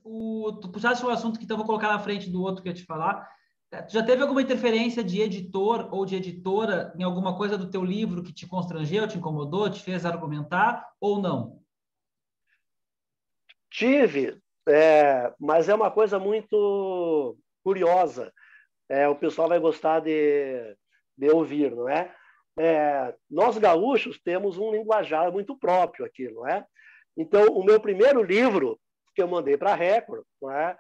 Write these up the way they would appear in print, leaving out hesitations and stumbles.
tu puxaste um assunto que então eu vou colocar na frente do outro que eu ia te falar. Tu já teve alguma interferência de editor ou de editora em alguma coisa do teu livro que te constrangeu, te incomodou, te fez argumentar ou não? Tive, mas é uma coisa muito curiosa. O pessoal vai gostar de ouvir, não é? Nós gaúchos temos um linguajar muito próprio aqui, não é? Então, o meu primeiro livro que eu mandei para a Record, não é?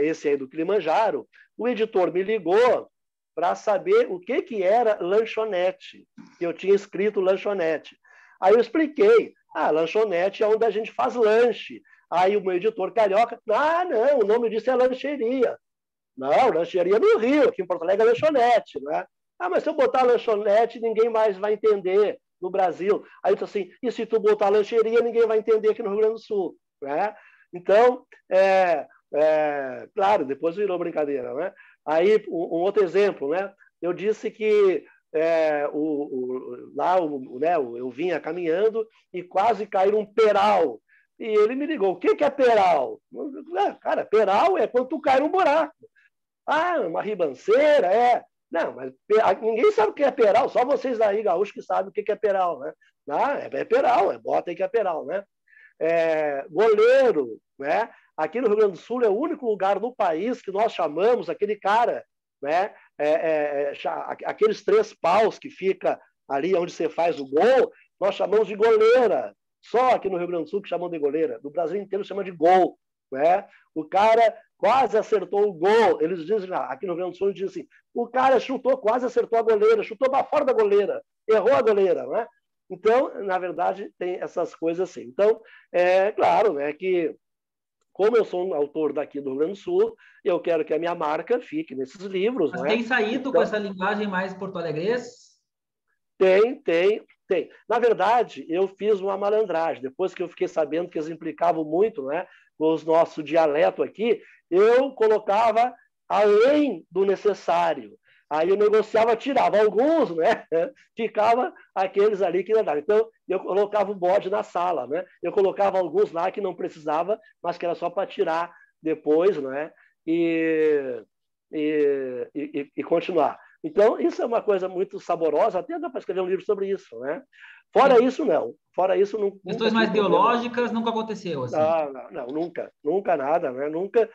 Esse aí do Kilimanjaro, o editor me ligou para saber o que era lanchonete. Eu tinha escrito lanchonete. Aí eu expliquei. Lanchonete é onde a gente faz lanche. Aí o meu editor carioca, não, o nome disso é lancheria. Não, lancheria no Rio, aqui em Porto Alegre é lanchonete, né? Mas se eu botar lanchonete, ninguém mais vai entender no Brasil. Aí eu disse assim, e se tu botar lancheria, ninguém vai entender aqui no Rio Grande do Sul, né? Então, claro, depois virou brincadeira, né? Aí, um outro exemplo, né? Eu disse que eu vinha caminhando e quase caí num peral. E ele me ligou, o que é peral? Cara, peral é quando tu cai num buraco. Uma ribanceira, Não, mas ninguém sabe o que é peral, só vocês aí, gaúchos, que sabem o que é peral, né? É peral, bota aí que é peral, né? Goleiro, né? Aqui no Rio Grande do Sul é o único lugar no país que nós chamamos aquele cara, né? Aqueles 3 paus que fica ali onde você faz o gol, nós chamamos de goleira. Só aqui no Rio Grande do Sul que chamam de goleira. No Brasil inteiro chama de gol, né? O cara quase acertou o gol. Eles dizem, aqui no Rio Grande do Sul, eles dizem assim, o cara chutou, quase acertou a goleira, chutou para fora da goleira, errou a goleira, né? Então, na verdade, tem essas coisas assim. Então, claro, né, que como eu sou um autor daqui do Rio Grande do Sul, eu quero que a minha marca fique nesses livros. Mas né? tem saído com essa linguagem mais porto-alegrense? Tem. Na verdade, eu fiz uma malandragem. Depois que eu fiquei sabendo que eles implicavam muito, né, com o nosso dialeto aqui, eu colocava além do necessário. Aí eu negociava, tirava alguns, né? Ficava aqueles ali que não davam. Então, eu colocava o bode na sala, né? Eu colocava alguns lá que não precisava, mas que era só para tirar depois, né? E continuar. Então, isso é uma coisa muito saborosa, até dá para escrever um livro sobre isso, né? Fora isso, não. Fora isso, não. Questões mais ideológicas nunca aconteceu, assim. Não, nunca nada, né? Nunca.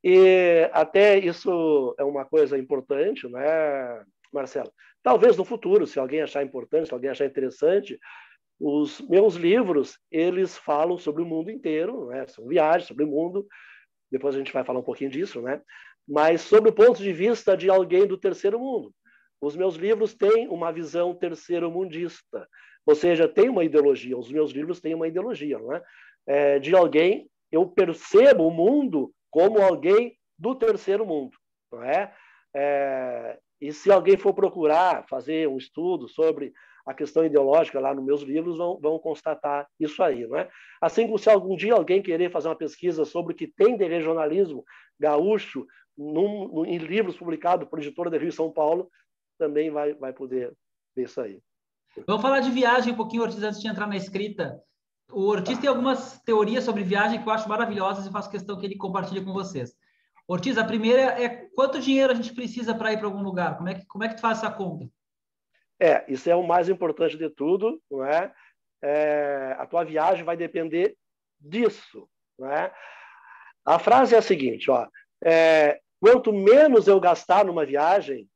E até isso é uma coisa importante, né, Marcelo? Talvez no futuro, se alguém achar importante, se alguém achar interessante, os meus livros, eles falam sobre o mundo inteiro, né? São viagens sobre o mundo. Depois a gente vai falar um pouquinho disso, né? Mas sobre o ponto de vista de alguém do terceiro mundo. Os meus livros têm uma visão terceiro-mundista, ou seja, tem uma ideologia. Os meus livros têm uma ideologia, não é? De alguém, eu percebo o mundo como alguém do terceiro mundo, não é? E se alguém for procurar fazer um estudo sobre a questão ideológica lá nos meus livros, vão constatar isso aí, não é? Assim como se algum dia alguém querer fazer uma pesquisa sobre o que tem de regionalismo gaúcho em livros publicados por editora de Rio e São Paulo, também vai poder ver isso aí. Vamos falar de viagem um pouquinho, Ortiz, antes de entrar na escrita. O Ortiz tem algumas teorias sobre viagem que eu acho maravilhosas e faço questão que ele compartilhe com vocês. Ortiz, a primeira é quanto dinheiro a gente precisa para ir para algum lugar? Como é que tu faz essa conta? Isso é o mais importante de tudo, não é? A tua viagem vai depender disso, não é? A frase é a seguinte, ó, quanto menos eu gastar numa viagem,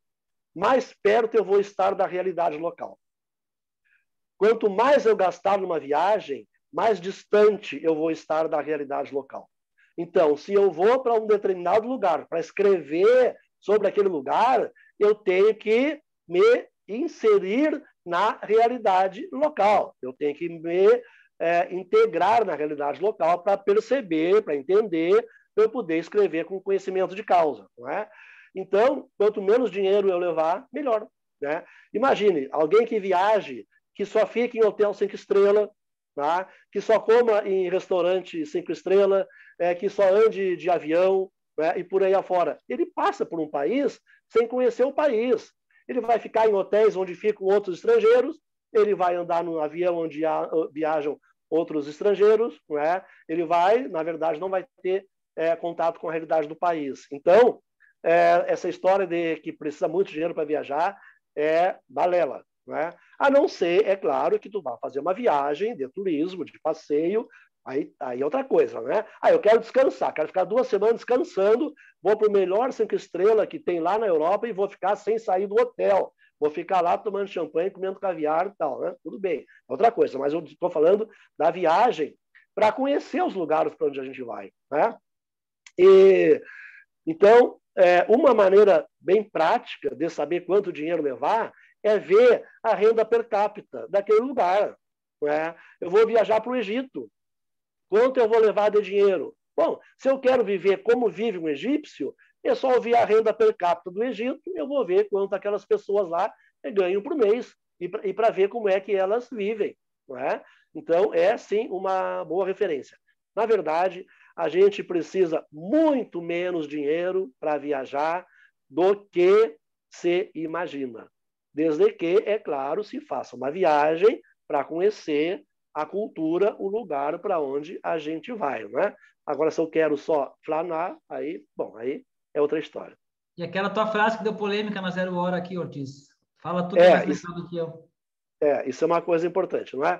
mais perto eu vou estar da realidade local. Quanto mais eu gastar numa viagem, mais distante eu vou estar da realidade local. Então, se eu vou para um determinado lugar para escrever sobre aquele lugar, eu tenho que me inserir na realidade local. Eu tenho que me integrar na realidade local para perceber, para entender, para eu poder escrever com conhecimento de causa. Não é? Então, quanto menos dinheiro eu levar, melhor. Né? Imagine, alguém que viaje, que só fique em hotel 5 estrelas, tá? Que só coma em restaurante 5 estrelas, que só ande de avião, né? E por aí afora. Ele passa por um país sem conhecer o país. Ele vai ficar em hotéis onde ficam outros estrangeiros, ele vai andar num avião onde viajam outros estrangeiros, não é? Ele vai, na verdade, não vai ter contato com a realidade do país. Então, essa história de que precisa muito dinheiro para viajar é balela, não é? A não ser, é claro, que tu vá fazer uma viagem de turismo, de passeio, aí é outra coisa, né? Eu quero descansar, quero ficar 2 semanas descansando, vou para o melhor 5 estrelas que tem lá na Europa e vou ficar sem sair do hotel. Vou ficar lá tomando champanhe, comendo caviar e tal, né? Tudo bem, é outra coisa, mas eu estou falando da viagem para conhecer os lugares para onde a gente vai, né? Então, uma maneira bem prática de saber quanto dinheiro levar é ver a renda per capita daquele lugar, né? Eu vou viajar para o Egito, quanto eu vou levar de dinheiro? Bom, se eu quero viver como vive um egípcio, é só ouvir a renda per capita do Egito, eu vou ver quanto aquelas pessoas lá ganham por mês e para ver como é que elas vivem, não é? Então, é sim uma boa referência. Na verdade, a gente precisa muito menos dinheiro para viajar do que se imagina. Desde que, é claro, se faça uma viagem para conhecer a cultura, o lugar para onde a gente vai, né? Agora, se eu quero só flanar, aí é outra história. E aquela tua frase que deu polêmica na 0 Hora aqui, Ortiz. Fala tudo mais legal do que eu. Isso é uma coisa importante, não é?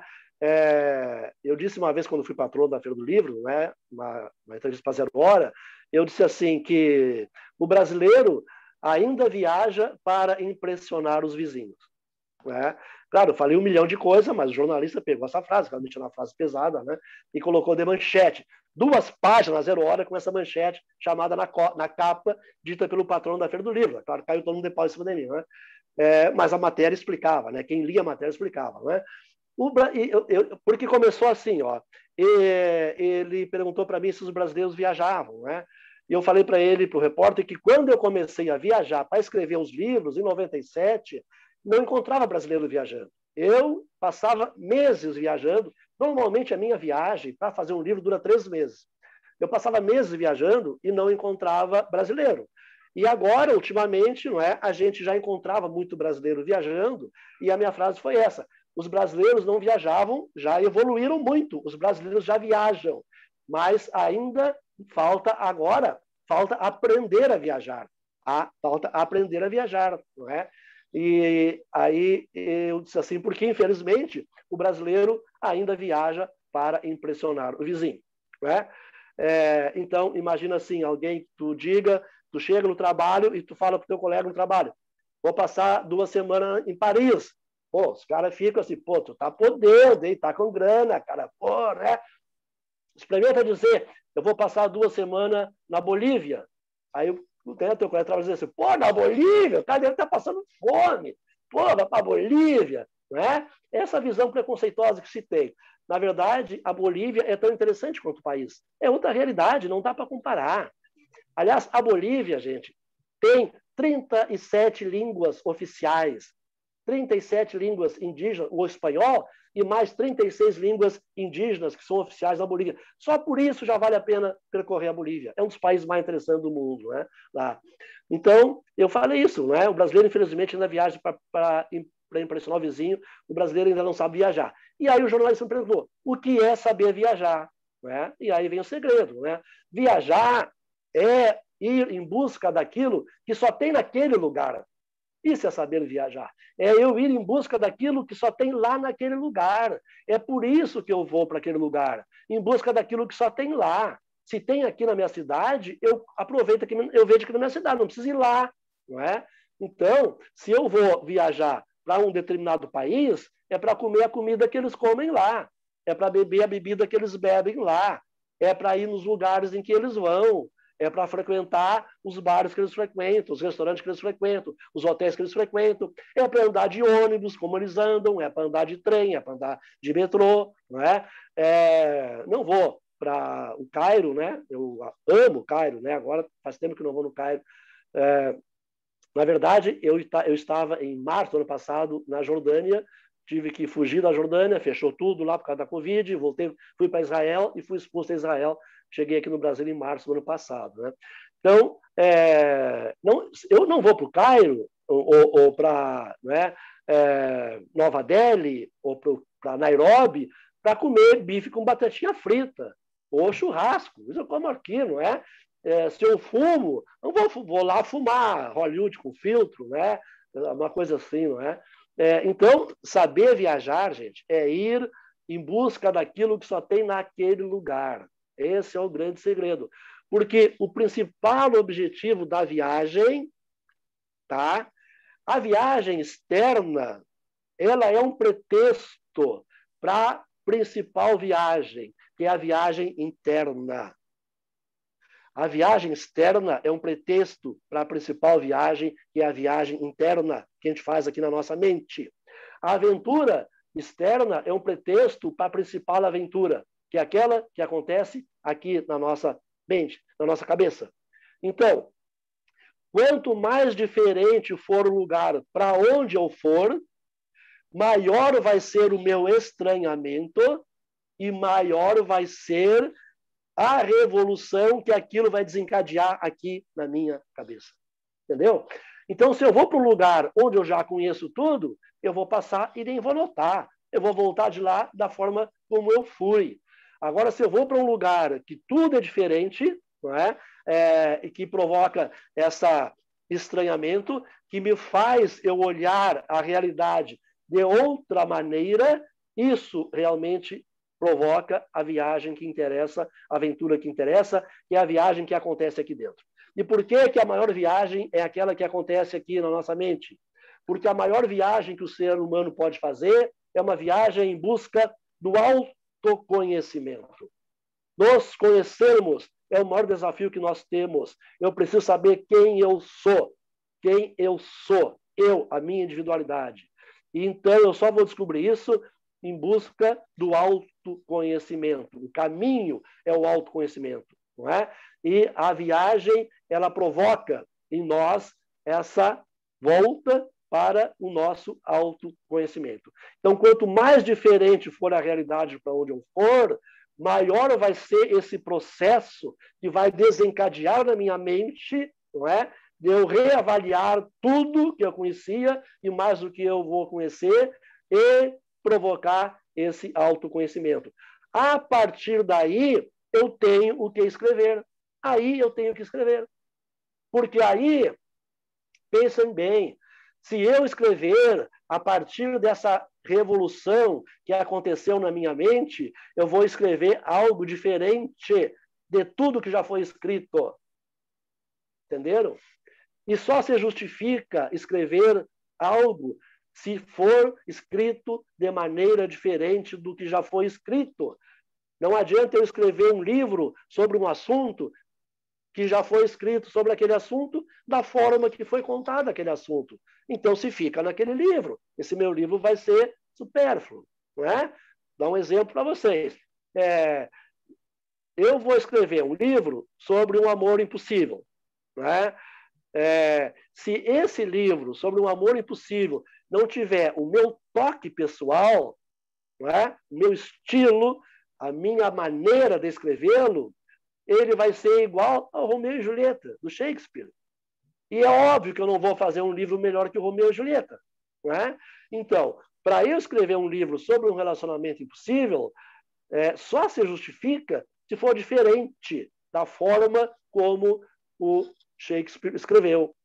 Eu disse uma vez, quando fui patrono da Feira do Livro, né, uma entrevista para 0 Hora, eu disse assim que o brasileiro ainda viaja para impressionar os vizinhos. Né? Claro, eu falei 1 milhão de coisas, mas o jornalista pegou essa frase, realmente era uma frase pesada, né? E colocou de manchete. 2 páginas na 0 Hora com essa manchete chamada na capa, dita pelo patrono da Feira do Livro. Claro, caiu todo mundo de pau em cima de mim, né? Mas a matéria explicava, né? Quem lia a matéria explicava, né? Porque começou assim, ó. Ele perguntou para mim se os brasileiros viajavam, né? E eu falei para ele, para o repórter, que quando eu comecei a viajar para escrever os livros, em 97, não encontrava brasileiro viajando. Eu passava meses viajando. Normalmente a minha viagem para fazer um livro dura 3 meses. Eu passava meses viajando e não encontrava brasileiro. E agora, ultimamente, não é, a gente já encontrava muito brasileiro viajando, e a minha frase foi essa: os brasileiros não viajavam, já evoluíram muito, os brasileiros já viajam, mas ainda falta aprender a viajar. Falta aprender a viajar, não é? E aí eu disse assim, porque infelizmente o brasileiro ainda viaja para impressionar o vizinho, né? Então imagina assim, alguém que tu chega no trabalho e tu fala para o teu colega no trabalho, vou passar 2 semanas em Paris. Pô, os caras ficam assim, pô, tu tá podendo, hein? Tá com grana, cara, pô, né? Experimenta dizer, eu vou passar 2 semanas na Bolívia. Aí o teu colega trabalha assim, pô, na Bolívia, o cara deve estar passando fome, pô, vai para a Bolívia, né? Essa visão preconceituosa que se tem. Na verdade, a Bolívia é tão interessante quanto o país. É outra realidade, não dá para comparar. Aliás, a Bolívia, gente, tem 37 línguas oficiais, 37 línguas indígenas, o espanhol, e mais 36 línguas indígenas que são oficiais na Bolívia. Só por isso já vale a pena percorrer a Bolívia. É um dos países mais interessantes do mundo, né? Lá. Então, eu falei isso, né? O brasileiro, infelizmente, ainda viaja para impressionar o vizinho, o brasileiro ainda não sabe viajar. E aí o jornalista me perguntou, o que é saber viajar? Né? E aí vem o segredo, né? Viajar é ir em busca daquilo que só tem naquele lugar. Isso é saber viajar. É eu ir em busca daquilo que só tem lá naquele lugar. É por isso que eu vou para aquele lugar, em busca daquilo que só tem lá. Se tem aqui na minha cidade, eu aproveito que eu vejo aqui na minha cidade, não preciso ir lá, não é? Então, se eu vou viajar para um determinado país, é para comer a comida que eles comem lá, é para beber a bebida que eles bebem lá, é para ir nos lugares em que eles vão, é para frequentar os bares que eles frequentam, os restaurantes que eles frequentam, os hotéis que eles frequentam, é para andar de ônibus, como eles andam, é para andar de trem, é para andar de metrô, não é? Não vou para o Cairo, né? Eu amo o Cairo, né? Agora faz tempo que não vou no Cairo. Na verdade, eu estava em março do ano passado na Jordânia, tive que fugir da Jordânia, fechou tudo lá por causa da Covid, voltei, fui para Israel e fui expulso a Israel. Cheguei aqui no Brasil em março do ano passado, né? Então, eu não vou para o Cairo ou para, né, Nova Delhi ou para Nairobi para comer bife com batatinha frita, ou churrasco. Isso eu como aqui, não é? Se eu fumo, não vou lá fumar Hollywood com filtro, né? Uma coisa assim, não é? Então, saber viajar, gente, é ir em busca daquilo que só tem naquele lugar. Esse é o grande segredo. Porque o principal objetivo da viagem, tá? A viagem externa, ela é um pretexto para a principal viagem, que é a viagem interna. A viagem externa é um pretexto para a principal viagem, que é a viagem interna, que a gente faz aqui na nossa mente. A aventura externa é um pretexto para a principal aventura, que é aquela que acontece aqui na nossa mente, na nossa cabeça. Então, quanto mais diferente for o lugar para onde eu for, maior vai ser o meu estranhamento e maior vai ser a revolução que aquilo vai desencadear aqui na minha cabeça. Entendeu? Então, se eu vou para um lugar onde eu já conheço tudo, eu vou passar e nem vou notar. Eu vou voltar de lá da forma como eu fui. Agora, se eu vou para um lugar que tudo é diferente, não é? E que provoca esse estranhamento, que me faz eu olhar a realidade de outra maneira, isso realmente provoca a viagem que interessa, a aventura que interessa, que é a viagem que acontece aqui dentro. E por que a maior viagem é aquela que acontece aqui na nossa mente? Porque a maior viagem que o ser humano pode fazer é uma viagem em busca do autoconhecimento. Nos conhecermos é o maior desafio que nós temos. Eu preciso saber quem eu sou. Quem eu sou. Eu, a minha individualidade. E então eu só vou descobrir isso em busca do autoconhecimento. O caminho é o autoconhecimento, não é? E a viagem, ela provoca em nós essa volta para o nosso autoconhecimento. Então, quanto mais diferente for a realidade para onde eu for, maior vai ser esse processo que vai desencadear na minha mente, não é? De eu reavaliar tudo que eu conhecia e mais do que eu vou conhecer e provocar esse autoconhecimento. A partir daí, eu tenho o que escrever. Aí eu tenho que escrever. Porque aí, pensem bem, se eu escrever a partir dessa revolução que aconteceu na minha mente, eu vou escrever algo diferente de tudo que já foi escrito. Entenderam? E só se justifica escrever algo se for escrito de maneira diferente do que já foi escrito. Não adianta eu escrever um livro sobre um assunto que já foi escrito sobre aquele assunto da forma que foi contado aquele assunto. Então, se fica naquele livro, esse meu livro vai ser supérfluo. Não é? Dá um exemplo para vocês. Eu vou escrever um livro sobre um amor impossível. Não é? Se esse livro sobre um amor impossível não tiver o meu toque pessoal, não é? O meu estilo, a minha maneira de escrevê-lo, ele vai ser igual ao Romeu e Julieta, do Shakespeare. E é óbvio que eu não vou fazer um livro melhor que o Romeu e Julieta. Não é? Então, para eu escrever um livro sobre um relacionamento impossível, só se justifica se for diferente da forma como o Shakespeare escreveu.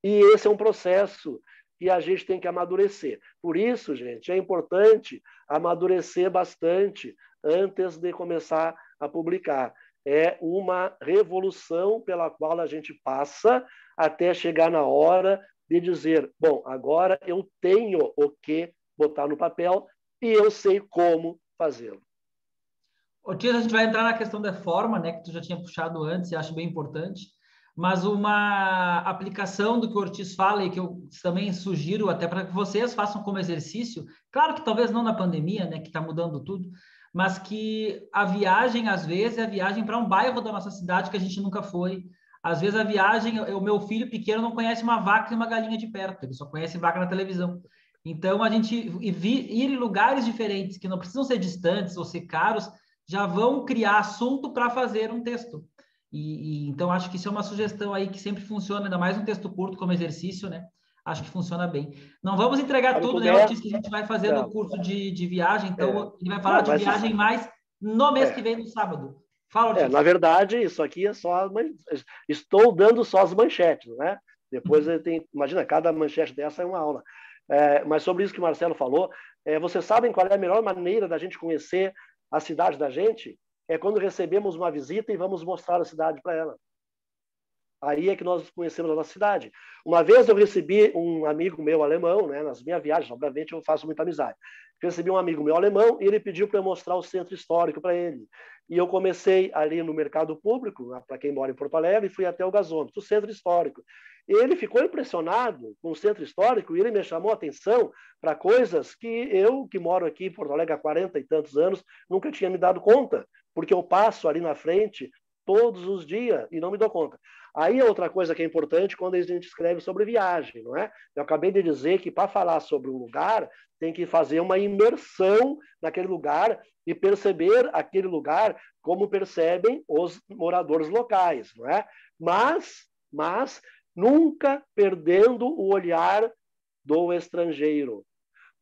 E esse é um processo que a gente tem que amadurecer. Por isso, gente, é importante amadurecer bastante antes de começar a publicar. É uma revolução pela qual a gente passa até chegar na hora de dizer, bom, agora eu tenho o que botar no papel e eu sei como fazê-lo. Otis, a gente vai entrar na questão da forma, né, que tu já tinha puxado antes e acho bem importante, mas uma aplicação do que o Ortiz fala e que eu também sugiro até para que vocês façam como exercício, claro que talvez não na pandemia, né, que está mudando tudo, mas que a viagem, às vezes, é a viagem para um bairro da nossa cidade que a gente nunca foi. Às vezes a viagem, o meu filho pequeno não conhece uma vaca e uma galinha de perto, ele só conhece vaca na televisão. Então, a gente ir em lugares diferentes, que não precisam ser distantes ou ser caros, já vão criar assunto para fazer um texto. Então, acho que isso é uma sugestão aí que sempre funciona, ainda mais um texto curto como exercício, né? Acho que funciona bem. Não vamos entregar Sabe tudo, como né, é? Ortiz, que a gente vai fazer no Não, curso de viagem, então ele vai falar não, de mas viagem mais no mês que é, vem, no sábado. Fala, Ortiz. na verdade, isso aqui é só estou dando só as manchetes, né? Depois tem, imagina, cada manchete dessa é uma aula. Mas sobre isso que o Marcelo falou, vocês sabem qual é a melhor maneira da gente conhecer a cidade da gente? É quando recebemos uma visita e vamos mostrar a cidade para ela. Aí é que nós conhecemos a nossa cidade. Uma vez eu recebi um amigo meu alemão, né, nas minhas viagens, obviamente eu faço muita amizade. Recebi um amigo meu alemão e ele pediu para eu mostrar o centro histórico para ele. E eu comecei ali no mercado público, para quem mora em Porto Alegre, e fui até o gasômetro, o centro histórico. Ele ficou impressionado com o centro histórico e ele me chamou a atenção para coisas que eu, que moro aqui em Porto Alegre há 40 e tantos anos, nunca tinha me dado conta, porque eu passo ali na frente todos os dias e não me dou conta. Aí é outra coisa que é importante quando a gente escreve sobre viagem, não é? Eu acabei de dizer que para falar sobre um lugar, tem que fazer uma imersão naquele lugar e perceber aquele lugar como percebem os moradores locais, não é? Mas nunca perdendo o olhar do estrangeiro,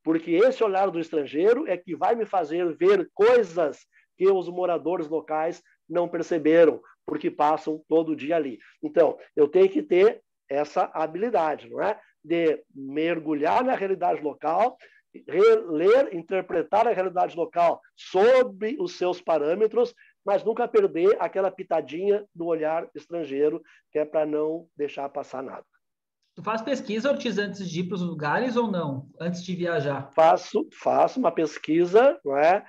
porque esse olhar do estrangeiro é que vai me fazer ver coisas que os moradores locais não perceberam, porque passam todo dia ali. Então, eu tenho que ter essa habilidade, não é? De mergulhar na realidade local, ler, interpretar a realidade local sob os seus parâmetros, mas nunca perder aquela pitadinha do olhar estrangeiro, que é para não deixar passar nada. Tu faz pesquisa, Ortiz, antes de ir para os lugares ou não? Antes de viajar? Faço uma pesquisa, não é?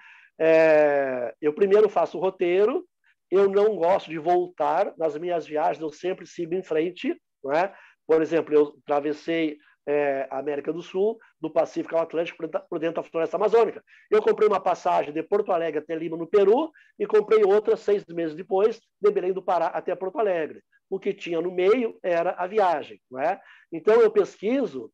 Eu primeiro faço o roteiro. Eu não gosto de voltar nas minhas viagens, eu sempre sigo em frente, não é? Por exemplo, eu atravessei a América do Sul, do Pacífico ao Atlântico, por dentro da floresta amazônica. Eu comprei uma passagem de Porto Alegre até Lima, no Peru, e comprei outra 6 meses depois, de Belém do Pará até Porto Alegre. O que tinha no meio era a viagem, não é? Então, eu pesquiso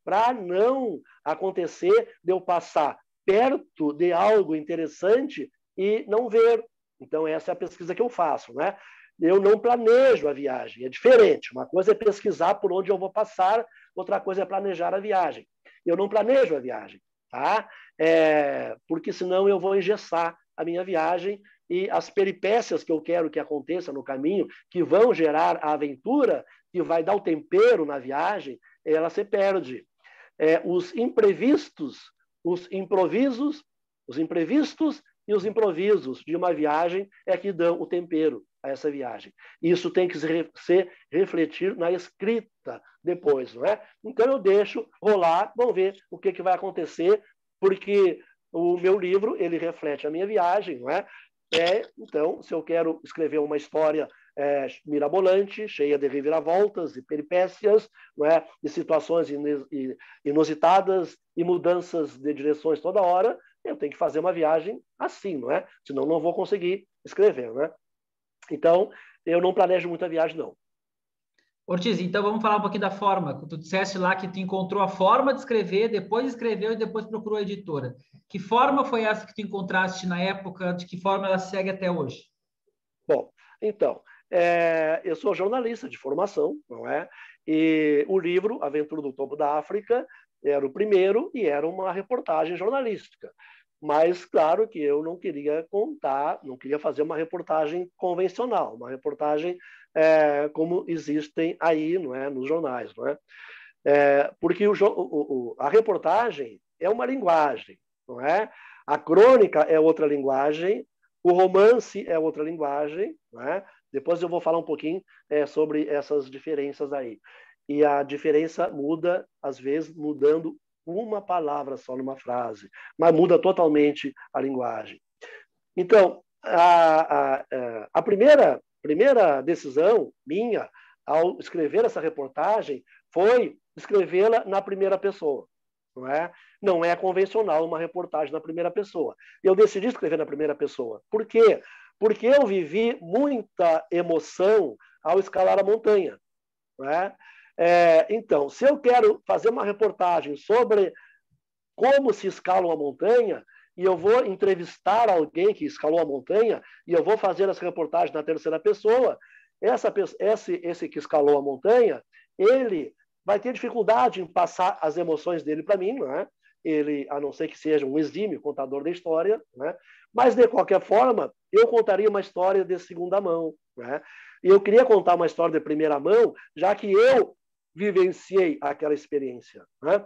para não acontecer de eu passar perto de algo interessante e não ver. Então, essa é a pesquisa que eu faço, né? Eu não planejo a viagem, é diferente. Uma coisa é pesquisar por onde eu vou passar, outra coisa é planejar a viagem. Eu não planejo a viagem, tá? Porque senão eu vou engessar a minha viagem e as peripécias que eu quero que aconteça no caminho, que vão gerar a aventura, que vai dar o tempero na viagem, ela se perde. Os imprevistos, os improvisos, os imprevistos e os improvisos de uma viagem é que dão o tempero a essa viagem. Isso tem que se refletir na escrita depois, não é? Então eu deixo rolar, vamos ver o que vai acontecer, porque o meu livro ele reflete a minha viagem, não é? Então, se eu quero escrever uma história mirabolante, cheia de reviravoltas e peripécias, não é? E situações inusitadas e mudanças de direções toda hora, eu tenho que fazer uma viagem assim, não é? Senão não vou conseguir escrever, né? Então, eu não planejo muita viagem, não. Ortiz, então vamos falar um pouquinho da forma. Tu disseste lá que tu encontrou a forma de escrever, depois escreveu e depois procurou a editora. Que forma foi essa que tu encontraste na época? De que forma ela segue até hoje? Bom, então, eu sou jornalista de formação, não é? E o livro Aventura do Topo da África era o primeiro e era uma reportagem jornalística. Mas, claro que eu não queria contar, não queria fazer uma reportagem convencional, uma reportagem como existem aí, não é, nos jornais, não é? Porque a reportagem é uma linguagem, não é? A crônica é outra linguagem, o romance é outra linguagem, não é? Depois eu vou falar um pouquinho sobre essas diferenças aí. E a diferença muda, às vezes, mudando uma palavra só numa frase, mas muda totalmente a linguagem. Então, a primeira decisão minha ao escrever essa reportagem foi escrevê-la na primeira pessoa. Não é convencional uma reportagem na primeira pessoa. Eu decidi escrever na primeira pessoa. Por quê? Porque eu vivi muita emoção ao escalar a montanha. Então, se eu quero fazer uma reportagem sobre como se escala uma montanha, e eu vou entrevistar alguém que escalou a montanha, e eu vou fazer essa reportagem na terceira pessoa, esse que escalou a montanha, ele vai ter dificuldade em passar as emoções dele para mim, não é? Ele, a não ser que seja um exímio contador da história, né? Mas, de qualquer forma, eu contaria uma história de segunda mão, né? E eu queria contar uma história de primeira mão, já que eu vivenciei aquela experiência, né?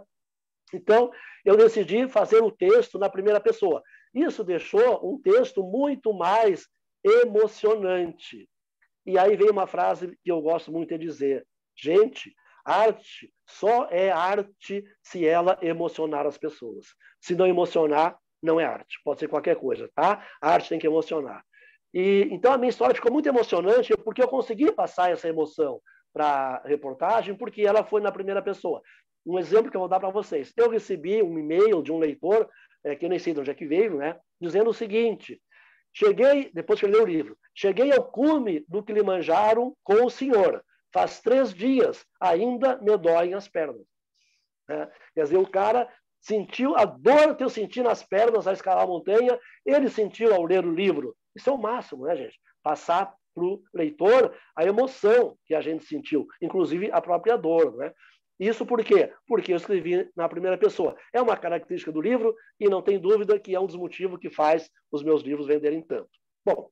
Então, eu decidi fazer o texto na primeira pessoa. Isso deixou um texto muito mais emocionante. E aí vem uma frase que eu gosto muito de dizer: gente, arte só é arte se ela emocionar as pessoas. Se não emocionar, não é arte. Pode ser qualquer coisa, tá? A arte tem que emocionar. E então a minha história ficou muito emocionante porque eu consegui passar essa emoção para a reportagem, porque ela foi na primeira pessoa. Um exemplo que eu vou dar para vocês. Eu recebi um e-mail de um leitor, que eu nem sei de onde é que veio, né, dizendo o seguinte: cheguei, depois que eu li o livro, cheguei ao cume do Kilimanjaro com o senhor. Faz 3 dias, ainda me doem as pernas. Né? Quer dizer, o cara sentiu a dor que eu senti nas pernas ao escalar a montanha, ele sentiu ao ler o livro. Isso é o máximo, né, gente? Passar para o leitor a emoção que a gente sentiu, inclusive a própria dor, né? Isso por quê? Porque eu escrevi na primeira pessoa. É uma característica do livro e não tem dúvida que é um dos motivos que faz os meus livros venderem tanto. Bom,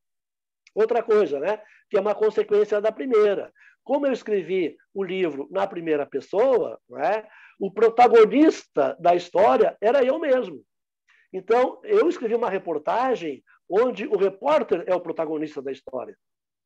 outra coisa, né? Que é uma consequência da primeira. Como eu escrevi o livro na primeira pessoa, né, o protagonista da história era eu mesmo. Então, eu escrevi uma reportagem onde o repórter é o protagonista da história.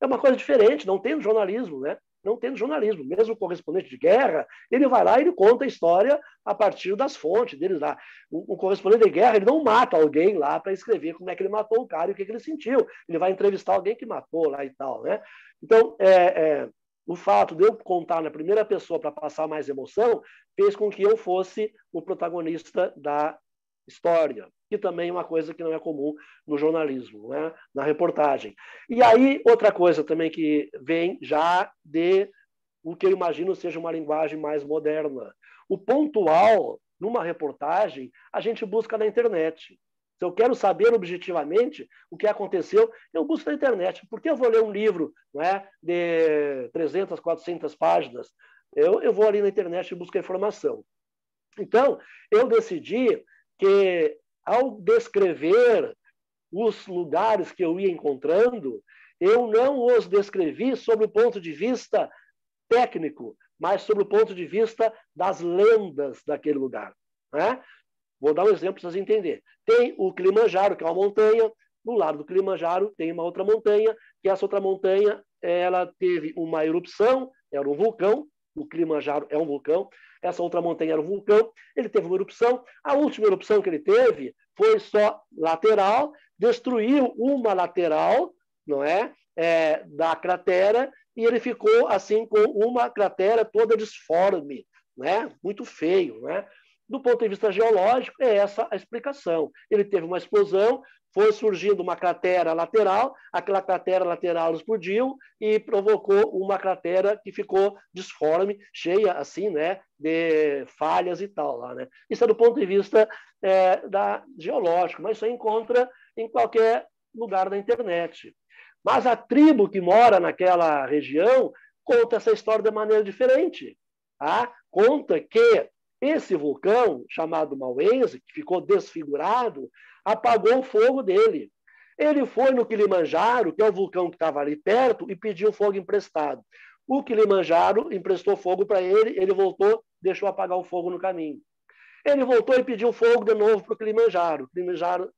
É uma coisa diferente, não tem no jornalismo, né? Não tem no jornalismo. Mesmo o correspondente de guerra, ele vai lá e ele conta a história a partir das fontes deles lá. O correspondente de guerra, ele não mata alguém lá para escrever como é que ele matou o cara e o que ele sentiu. Ele vai entrevistar alguém que matou lá e tal, né? Então, o fato de eu contar na primeira pessoa para passar mais emoção fez com que eu fosse o protagonista da história, que também é uma coisa que não é comum no jornalismo, né? Na reportagem. E aí, outra coisa também que vem já de o que eu imagino seja uma linguagem mais moderna. O pontual, numa reportagem, a gente busca na internet. Se eu quero saber objetivamente o que aconteceu, eu busco na internet. Por que eu vou ler um livro, não é, de 300, 400 páginas? Eu vou ali na internet e busco a informação. Então, eu decidi que, ao descrever os lugares que eu ia encontrando, eu não os descrevi sob o ponto de vista técnico, mas sob o ponto de vista das lendas daquele lugar, né? Vou dar um exemplo para vocês entenderem. Tem o Kilimanjaro, que é uma montanha. No lado do Kilimanjaro tem uma outra montanha, que essa outra montanha ela teve uma erupção, era um vulcão. O Kilimanjaro é um vulcão. Essa outra montanha era um vulcão. Ele teve uma erupção. A última erupção que ele teve foi só lateral, destruiu uma lateral, não é, da cratera, e ele ficou assim com uma cratera toda disforme, né? Muito feio, né? Do ponto de vista geológico, é essa a explicação. Ele teve uma explosão, foi surgindo uma cratera lateral, aquela cratera lateral explodiu e provocou uma cratera que ficou disforme, cheia assim, né, de falhas e tal lá, né? Isso é do ponto de vista geológico, mas isso aí encontra em qualquer lugar da internet. Mas a tribo que mora naquela região conta essa história de maneira diferente. Tá? Conta que esse vulcão, chamado Mauense, que ficou desfigurado, apagou o fogo dele. Ele foi no Kilimanjaro, que é o vulcão que estava ali perto, e pediu fogo emprestado. O Kilimanjaro emprestou fogo para ele, ele voltou, deixou apagar o fogo no caminho. Ele voltou e pediu fogo de novo para o Kilimanjaro. O Kilimanjaro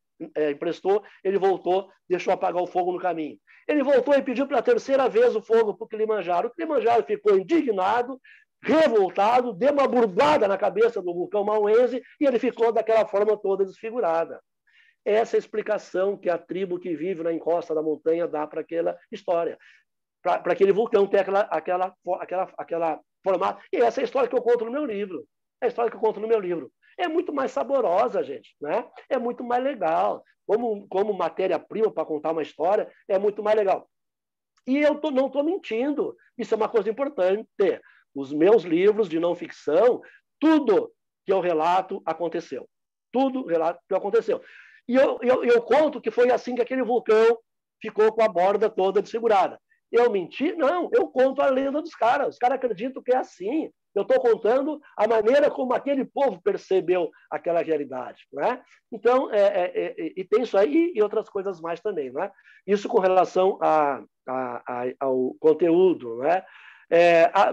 emprestou, ele voltou, deixou apagar o fogo no caminho. Ele voltou e pediu pela terceira vez o fogo para o Kilimanjaro. O Kilimanjaro ficou indignado, revoltado, deu uma burbada na cabeça do vulcão Mauense e ele ficou daquela forma toda desfigurada. Essa é a explicação que a tribo que vive na encosta da montanha dá para aquela história, para aquele vulcão ter aquela formato. E essa é a história que eu conto no meu livro. É a história que eu conto no meu livro. É muito mais saborosa, gente, né? É muito mais legal. Como matéria-prima para contar uma história, é muito mais legal. E eu não estou mentindo. Isso é uma coisa importante. Os meus livros de não ficção, tudo que eu relato aconteceu. Tudo relato que aconteceu. E eu conto que foi assim que aquele vulcão ficou com a borda toda desfigurada. Eu menti? Não, eu conto a lenda dos caras. Os caras acreditam que é assim. Eu estou contando a maneira como aquele povo percebeu aquela realidade. Né? Então, e tem isso aí e outras coisas mais também. Né? Isso com relação ao conteúdo. Né?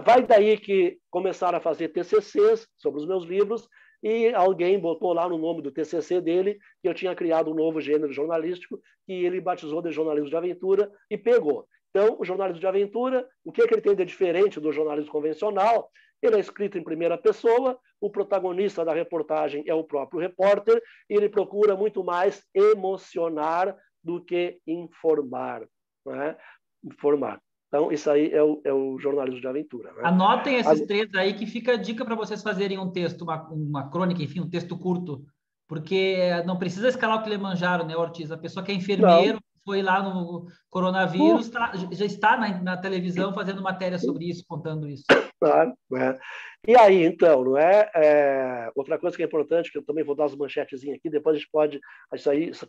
Vai daí que começaram a fazer TCCs sobre os meus livros, e alguém botou lá no nome do TCC dele que eu tinha criado um novo gênero jornalístico que ele batizou de jornalismo de aventura e pegou. Então, o jornalismo de aventura, o que ele tem de diferente do jornalismo convencional? Ele é escrito em primeira pessoa, o protagonista da reportagem é o próprio repórter, e ele procura muito mais emocionar do que informar. Né? Informar. Então, isso aí é o jornalismo de aventura. Né? Anotem esses três aí, que fica a dica para vocês fazerem um texto, uma crônica, enfim, um texto curto, porque não precisa escalar o Kilimanjaro, né, Ortiz? A pessoa que é enfermeiro, não. Foi lá no coronavírus, já está na televisão fazendo matéria sobre isso, contando isso. Claro, né? E aí, então, não é? Outra coisa que é importante, que eu também vou dar as manchetezinhas aqui, depois a gente pode...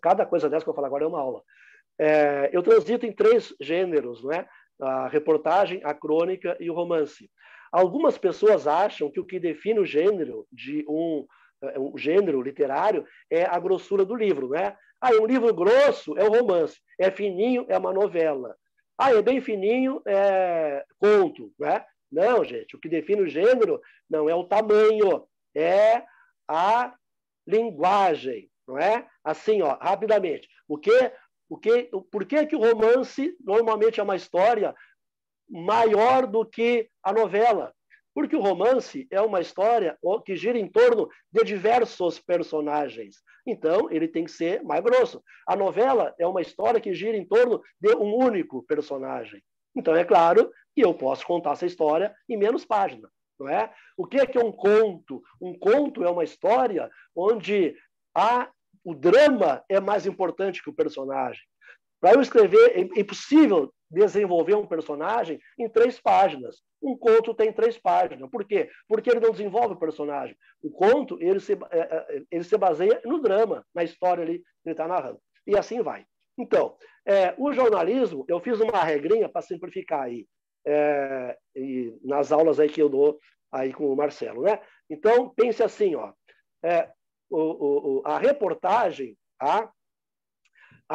cada coisa dessa que eu vou falar agora é uma aula. Eu transito em 3 gêneros, não é? A reportagem, a crônica e o romance. Algumas pessoas acham que o que define o gênero de um gênero literário é a grossura do livro, né? Um livro grosso é o romance, é fininho é uma novela. É bem fininho é conto, né? Não, gente, o que define o gênero não é o tamanho, é a linguagem, não é? Assim, ó, rapidamente. Por que o romance normalmente é uma história maior do que a novela? Porque o romance é uma história que gira em torno de diversos personagens. Então, ele tem que ser mais grosso. A novela é uma história que gira em torno de um único personagem. Então, é claro que eu posso contar essa história em menos páginas. Não é? O que é um conto? Um conto é uma história onde o drama é mais importante que o personagem. Para eu escrever, é impossível desenvolver um personagem em 3 páginas. Um conto tem 3 páginas. Por quê? Porque ele não desenvolve o personagem. O conto, ele se baseia no drama, na história ali que ele está narrando. E assim vai. Então, o jornalismo, eu fiz uma regrinha para simplificar aí, e nas aulas aí que eu dou aí com o Marcelo. Né? Então, pense assim, ó, a reportagem, a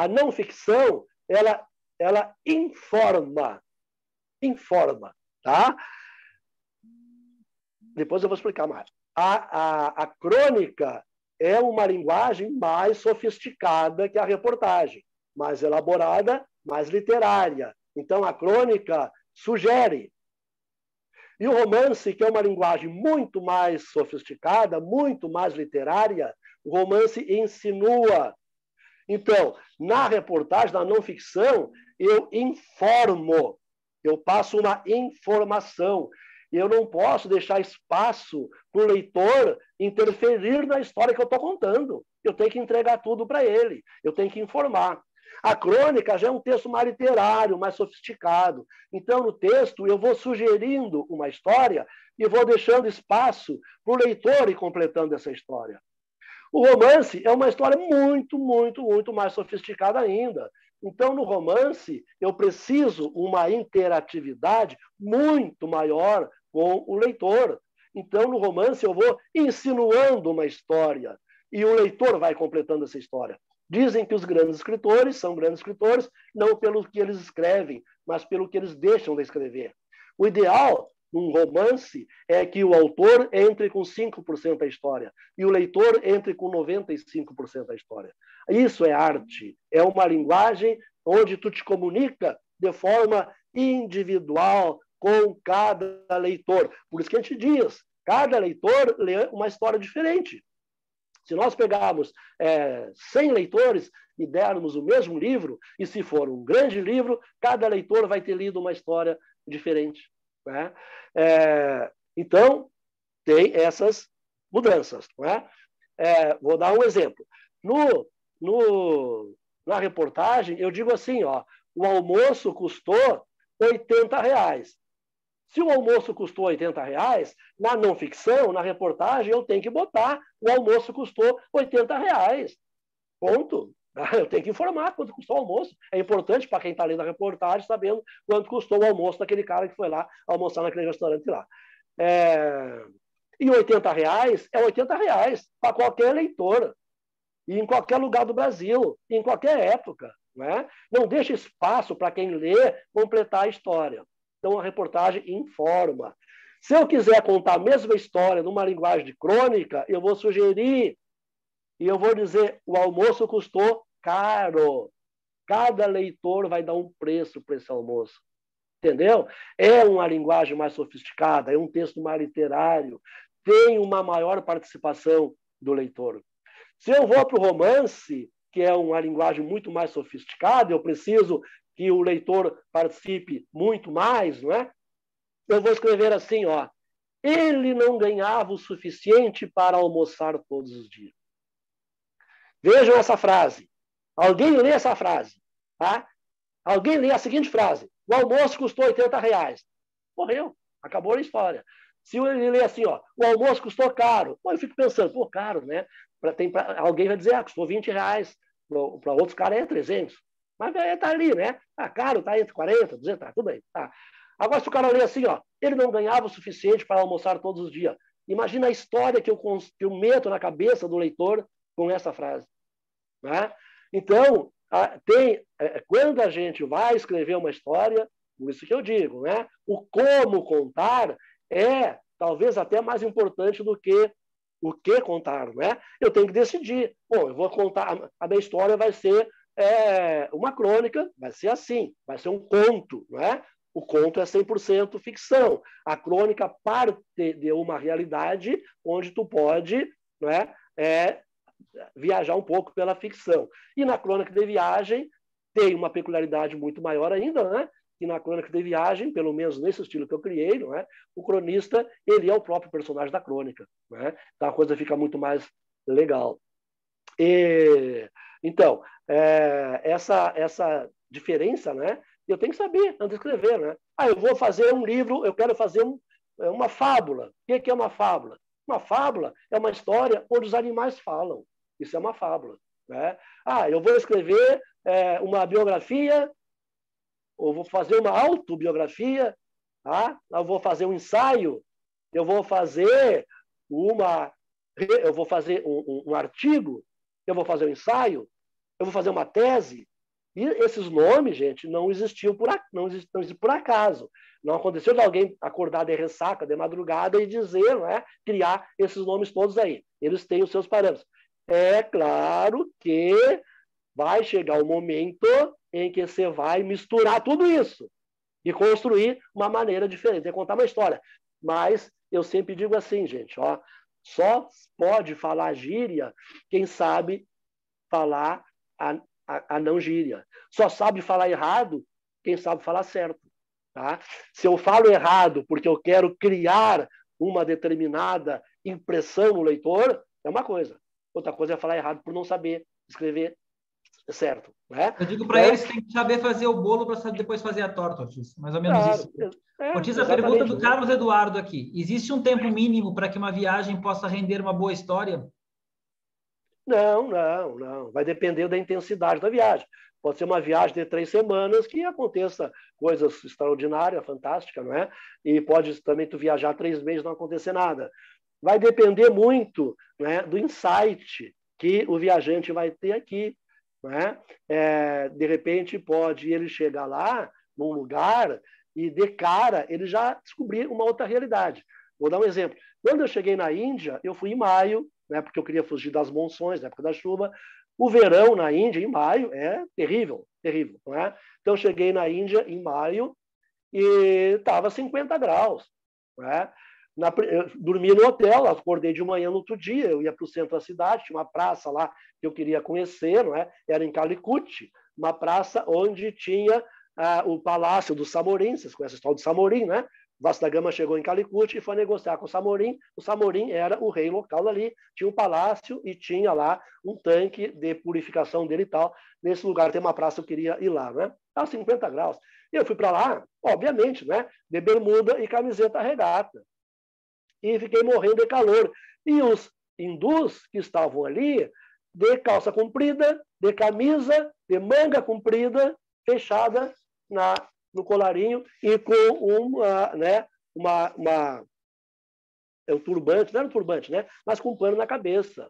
não ficção, ela informa, tá? Depois eu vou explicar mais. A crônica é uma linguagem mais sofisticada que a reportagem, mais elaborada, mais literária. Então, a crônica sugere. E o romance, que é uma linguagem muito mais sofisticada, muito mais literária, o romance insinua. Então, na reportagem, na não ficção, eu informo, eu passo uma informação. Eu não posso deixar espaço para o leitor interferir na história que eu estou contando. Eu tenho que entregar tudo para ele, eu tenho que informar. A crônica já é um texto mais literário, mais sofisticado. Então, no texto, eu vou sugerindo uma história e vou deixando espaço para o leitor ir completando essa história. O romance é uma história muito, muito, muito mais sofisticada ainda. Então, no romance, eu preciso uma interatividade muito maior com o leitor. Então, no romance, eu vou insinuando uma história e o leitor vai completando essa história. Dizem que os grandes escritores são grandes escritores não pelo que eles escrevem, mas pelo que eles deixam de escrever. O ideal num romance é que o autor entre com 5% da história e o leitor entre com 95% da história. Isso é arte, é uma linguagem onde tu te comunica de forma individual com cada leitor. Por isso que a gente diz, cada leitor lê uma história diferente. Se nós pegarmos 100 leitores e dermos o mesmo livro, e se for um grande livro, cada leitor vai ter lido uma história diferente. Né? Então, tem essas mudanças. Não é? Vou dar um exemplo. Na reportagem, eu digo assim, ó, o almoço custou R$80. Se o almoço custou R$80, na não ficção, na reportagem, eu tenho que botar o almoço custou R$80. Ponto. Eu tenho que informar quanto custou o almoço. É importante para quem está lendo a reportagem sabendo quanto custou o almoço daquele cara que foi lá almoçar naquele restaurante lá. E R$ 80 é R$ 80 para qualquer leitor, e em qualquer lugar do Brasil, em qualquer época. Né? Não deixa espaço para quem lê completar a história. Então, a reportagem informa. Se eu quiser contar a mesma história numa linguagem de crônica, eu vou sugerir, e eu vou dizer, o almoço custou caro. Cada leitor vai dar um preço para esse almoço. Entendeu? É uma linguagem mais sofisticada, é um texto mais literário, tem uma maior participação do leitor. Se eu vou para o romance, que é uma linguagem muito mais sofisticada, eu preciso que o leitor participe muito mais, não é? Eu vou escrever assim, ó. Ele não ganhava o suficiente para almoçar todos os dias. Vejam essa frase. Alguém lê essa frase, tá? Alguém lê a seguinte frase. O almoço custou R$ 80. Morreu. Acabou a história. Se ele lê assim, ó, o almoço custou caro. Pô, eu fico pensando, pô, caro, né? Alguém vai dizer, custou R$ 20. Para outros caras é 300. Mas tá ali, né? Tá caro, tá entre 40, 200, tá, tudo bem. Tá. Agora, se o cara lê assim, ó, ele não ganhava o suficiente para almoçar todos os dias. Imagina a história que eu meto na cabeça do leitor com essa frase. Né? Então, quando a gente vai escrever uma história, por isso que eu digo, né? O como contar é talvez até mais importante do que o que contar. Né? Eu tenho que decidir. Bom, eu vou contar, a minha história vai ser uma crônica, vai ser assim, vai ser um conto. Né? O conto é 100% ficção. A crônica parte de uma realidade onde tu pode, né, viajar um pouco pela ficção. E na crônica de viagem tem uma peculiaridade muito maior ainda, né? Que na crônica de viagem, pelo menos nesse estilo que eu criei, não é? O cronista, ele é o próprio personagem da crônica, né? Então a coisa fica muito mais legal. Então, essa diferença, né? Eu tenho que saber antes de escrever, né? Eu vou fazer um livro, eu quero fazer uma fábula. O que é uma fábula? Uma fábula é uma história onde os animais falam. Isso é uma fábula. Né? Eu vou escrever uma biografia, ou vou fazer uma autobiografia, tá? Eu vou fazer um ensaio, eu vou fazer um artigo, eu vou fazer um ensaio, eu vou fazer uma tese. E esses nomes, gente, não existiam não existiam por acaso. Não aconteceu de alguém acordar de ressaca, de madrugada e dizer, não é? Criar esses nomes todos aí. Eles têm os seus parâmetros. É claro que vai chegar o momento em que você vai misturar tudo isso e construir uma maneira diferente de contar uma história. Mas eu sempre digo assim, gente, ó, só pode falar gíria quem sabe falar a não gíria. Só sabe falar errado quem sabe falar certo. Tá? Se eu falo errado porque eu quero criar uma determinada impressão no leitor, é uma coisa. Outra coisa é falar errado por não saber escrever certo. Né? Eu digo para eles que tem que saber fazer o bolo para depois fazer a torta, Ortiz. Mais ou menos claro, isso. Ortiz, a pergunta do Carlos Eduardo aqui. Existe um tempo mínimo para que uma viagem possa render uma boa história? Não. Vai depender da intensidade da viagem. Pode ser uma viagem de 3 semanas que aconteça coisas extraordinárias, fantásticas, não é? E pode também tu viajar 3 meses e não acontecer nada. Vai depender muito, né, do insight que o viajante vai ter aqui. Né? De repente pode ele chegar lá, num lugar, e de cara ele já descobrir uma outra realidade. Vou dar um exemplo. Quando eu cheguei na Índia, eu fui em maio, né, porque eu queria fugir das monções, na época da chuva. O verão na Índia, em maio, é terrível, terrível. Não é? Então, eu cheguei na Índia em maio e estava 50 graus. Não é? Eu dormi no hotel, acordei de manhã no outro dia, eu ia para o centro da cidade, tinha uma praça lá que eu queria conhecer, não é? Era em Calicut, uma praça onde tinha o Palácio dos Samorim, vocês conhecem a história do Samorim, né? Vasco da Gama chegou em Calicut e foi negociar com o Samorim era o rei local ali, tinha um palácio e tinha lá um tanque de purificação dele e tal. Nesse lugar tem uma praça, eu queria ir lá, né? Estava 50 graus. E eu fui para lá, obviamente, né? De bermuda e camiseta regata. E fiquei morrendo de calor. E os hindus que estavam ali, de calça comprida, de camisa, de manga comprida, fechada no colarinho e com o turbante, não era um turbante, né? Mas com um pano na cabeça.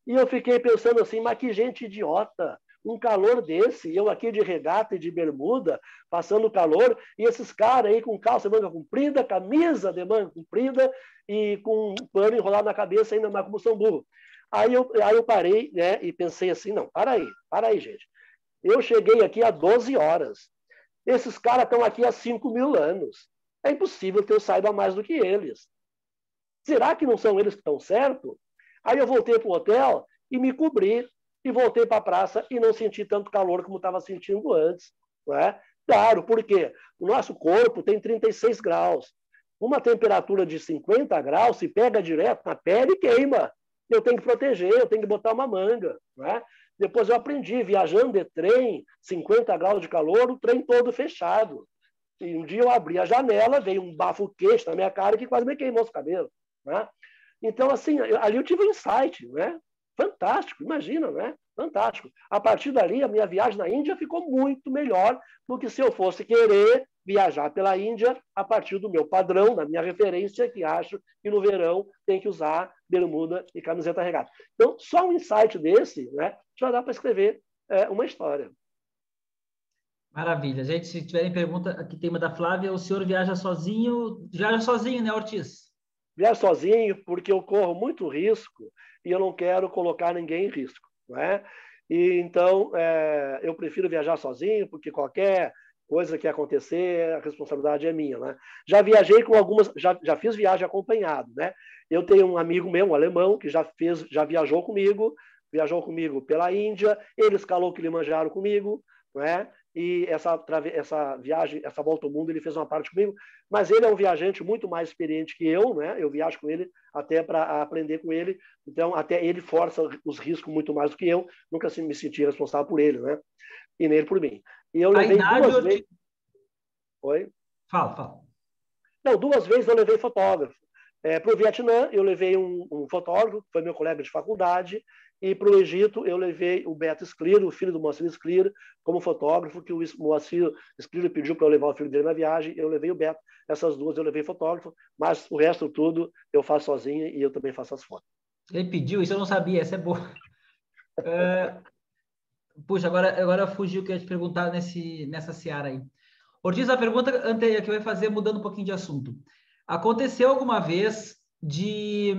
E eu fiquei pensando assim, mas que gente idiota, um calor desse, eu aqui de regata e de bermuda, passando calor, e esses caras aí com calça de manga comprida, camisa de manga comprida e com um pano enrolado na cabeça, ainda mais como São Burro. Aí eu parei, né, e pensei assim, não, para aí, gente. Eu cheguei aqui há 12 horas. Esses caras estão aqui há 5.000 anos. É impossível que eu saiba mais do que eles. Será que não são eles que estão certos? Aí eu voltei para o hotel e me cobri e voltei para a praça e não senti tanto calor como estava sentindo antes. Não é? Claro, porque o nosso corpo tem 36 graus. Uma temperatura de 50 graus, se pega direto na pele, queima. Eu tenho que proteger, eu tenho que botar uma manga. Não é? Depois eu aprendi, viajando de trem, 50 graus de calor, o trem todo fechado. E um dia eu abri a janela, veio um bafo quente na minha cara que quase me queimou os cabelos. Né? Então, assim, ali eu tive um insight, né? Fantástico, imagina, né? Fantástico. A partir dali, a minha viagem na Índia ficou muito melhor do que se eu fosse querer viajar pela Índia a partir do meu padrão, da minha referência, que acho que no verão tem que usar bermuda e camiseta regata. Então, só um insight desse, né, já dá para escrever uma história. Maravilha. Gente, se tiverem pergunta, aqui tem uma da Flávia, o senhor viaja sozinho? Viaja sozinho, né, Ortiz? Viajo sozinho porque eu corro muito risco e eu não quero colocar ninguém em risco, não é? E então eu prefiro viajar sozinho porque qualquer coisa que acontecer, a responsabilidade é minha, né? Já viajei com algumas, já fiz viagem acompanhado, né? Eu tenho um amigo meu, um alemão, que já viajou comigo pela Índia, ele escalou o Kilimanjaro comigo, não é? E essa viagem, essa volta ao mundo, ele fez uma parte comigo, mas ele é um viajante muito mais experiente que eu, né? Eu viajo com ele até para aprender com ele, então até ele força os riscos muito mais do que eu, nunca me senti responsável por ele, né? E nele por mim. E eu A levei idade, duas Ortiz... vezes. Oi? Fala. Não, 2 vezes eu levei fotógrafo. Para o Vietnã, eu levei um fotógrafo, que foi meu colega de faculdade, e para o Egito, eu levei o Beto Sclir, o filho do Moacir Sclir, como fotógrafo, que o Moacir Sclir pediu para eu levar o filho dele na viagem, eu levei o Beto. Essas duas eu levei fotógrafo, mas o resto tudo eu faço sozinho e eu também faço as fotos. Ele pediu, isso eu não sabia, essa é boa. Puxa, agora fugiu o que eu ia te perguntar nessa seara aí. Ortiz, a pergunta anterior que eu ia fazer, mudando um pouquinho de assunto. Aconteceu alguma vez de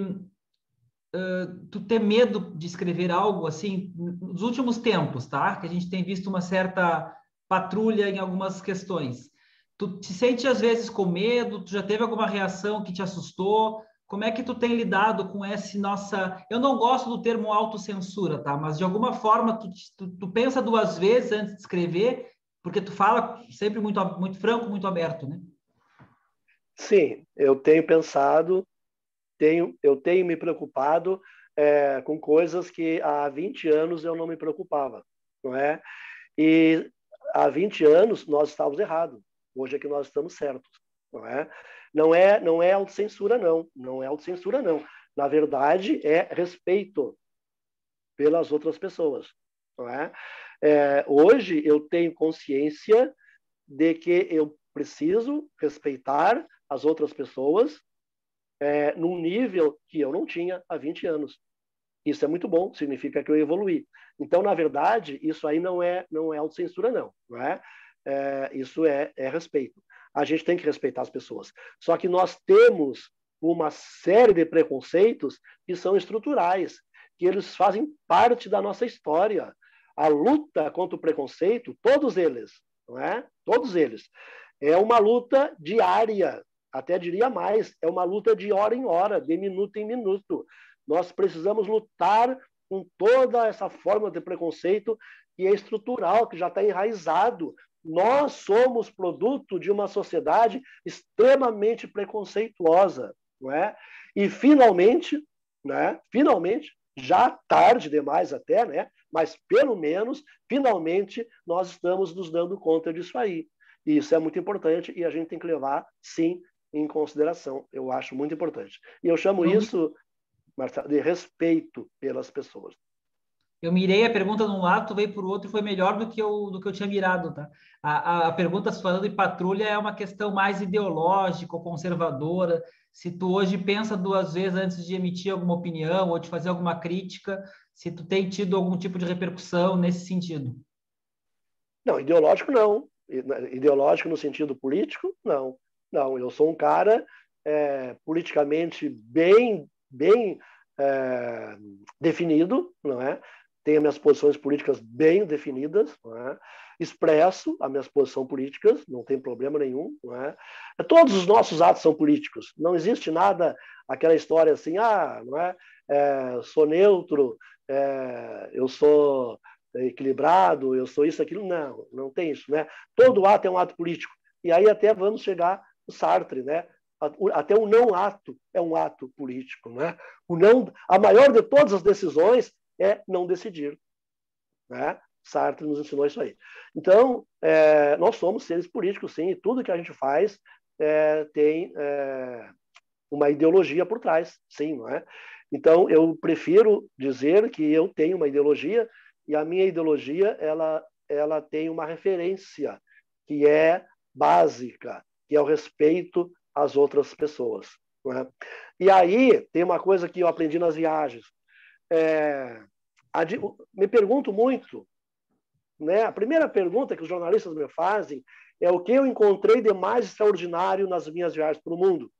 tu ter medo de escrever algo assim, nos últimos tempos, tá? Que a gente tem visto uma certa patrulha em algumas questões. Tu te sente às vezes com medo? Tu já teve alguma reação que te assustou? Como é que tu tem lidado com esse nossa... Eu não gosto do termo autocensura, tá? Mas de alguma forma tu pensa 2 vezes antes de escrever, porque tu fala sempre muito, muito franco, muito aberto, né? Sim, eu tenho pensado, eu tenho me preocupado com coisas que há 20 anos eu não me preocupava, não é? E há 20 anos nós estávamos errados. Hoje é que nós estamos certos, não é? Não é autocensura, não. Não é autocensura, não. Na verdade, é respeito pelas outras pessoas, não é? Hoje eu tenho consciência de que eu preciso respeitar as outras pessoas num nível que eu não tinha há 20 anos. Isso é muito bom, significa que eu evoluí. Então, na verdade, isso aí não é autocensura, não é? Isso é respeito. A gente tem que respeitar as pessoas. Só que nós temos uma série de preconceitos que são estruturais, que eles fazem parte da nossa história. A luta contra o preconceito, todos eles, não é? Todos eles. É uma luta diária, até diria mais, é uma luta de hora em hora, de minuto em minuto. Nós precisamos lutar com toda essa forma de preconceito que é estrutural, que já está enraizado. Nós somos produto de uma sociedade extremamente preconceituosa, não é? E finalmente, né? Finalmente, já tarde demais até, né? Mas pelo menos, finalmente, nós estamos nos dando conta disso aí. E isso é muito importante e a gente tem que levar, sim, em consideração. Eu acho muito importante. E eu chamo isso, Marcelo, de respeito pelas pessoas. Eu mirei a pergunta num lado, tu veio por outro e foi melhor do que eu tinha mirado, tá? A pergunta falando em patrulha é uma questão mais ideológica ou conservadora. Se tu hoje pensa duas vezes antes de emitir alguma opinião ou de fazer alguma crítica, se tu tem tido algum tipo de repercussão nesse sentido. Não, ideológico não. Ideológico no sentido político, não. Não, eu sou um cara politicamente bem definido, não é? Tenho minhas posições políticas bem definidas, não é? Expresso as minhas posições políticas, não tem problema nenhum, não é? Todos os nossos atos são políticos. Não existe nada, aquela história assim, não é? Sou neutro, eu sou equilibrado, eu sou isso, aquilo. Não, não tem isso, né? Todo ato é um ato político. E aí até vamos chegar no Sartre, né? Até o não ato é um ato político, né? O não, a maior de todas as decisões é não decidir, né? Sartre nos ensinou isso aí. Então, nós somos seres políticos, sim, e tudo que a gente faz tem uma ideologia por trás, sim, não é? Então, eu prefiro dizer que eu tenho uma ideologia e a minha ideologia ela tem uma referência que é básica, que é o respeito às outras pessoas. Não é? E aí tem uma coisa que eu aprendi nas viagens. Me pergunto muito, né? A primeira pergunta que os jornalistas me fazem é o que eu encontrei de mais extraordinário nas minhas viagens pelo mundo.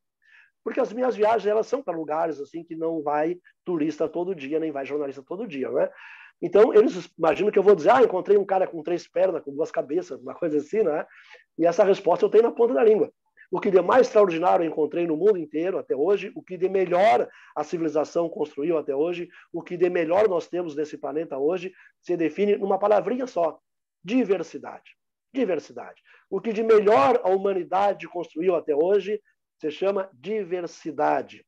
Porque as minhas viagens elas são para lugares assim que não vai turista todo dia, nem vai jornalista todo dia, né? Então, eles imaginam que eu vou dizer, encontrei um cara com 3 pernas, com 2 cabeças, uma coisa assim, né? E essa resposta eu tenho na ponta da língua. O que de mais extraordinário eu encontrei no mundo inteiro até hoje, o que de melhor a civilização construiu até hoje, o que de melhor nós temos nesse planeta hoje, se define numa palavrinha só: diversidade. Diversidade. O que de melhor a humanidade construiu até hoje se chama diversidade.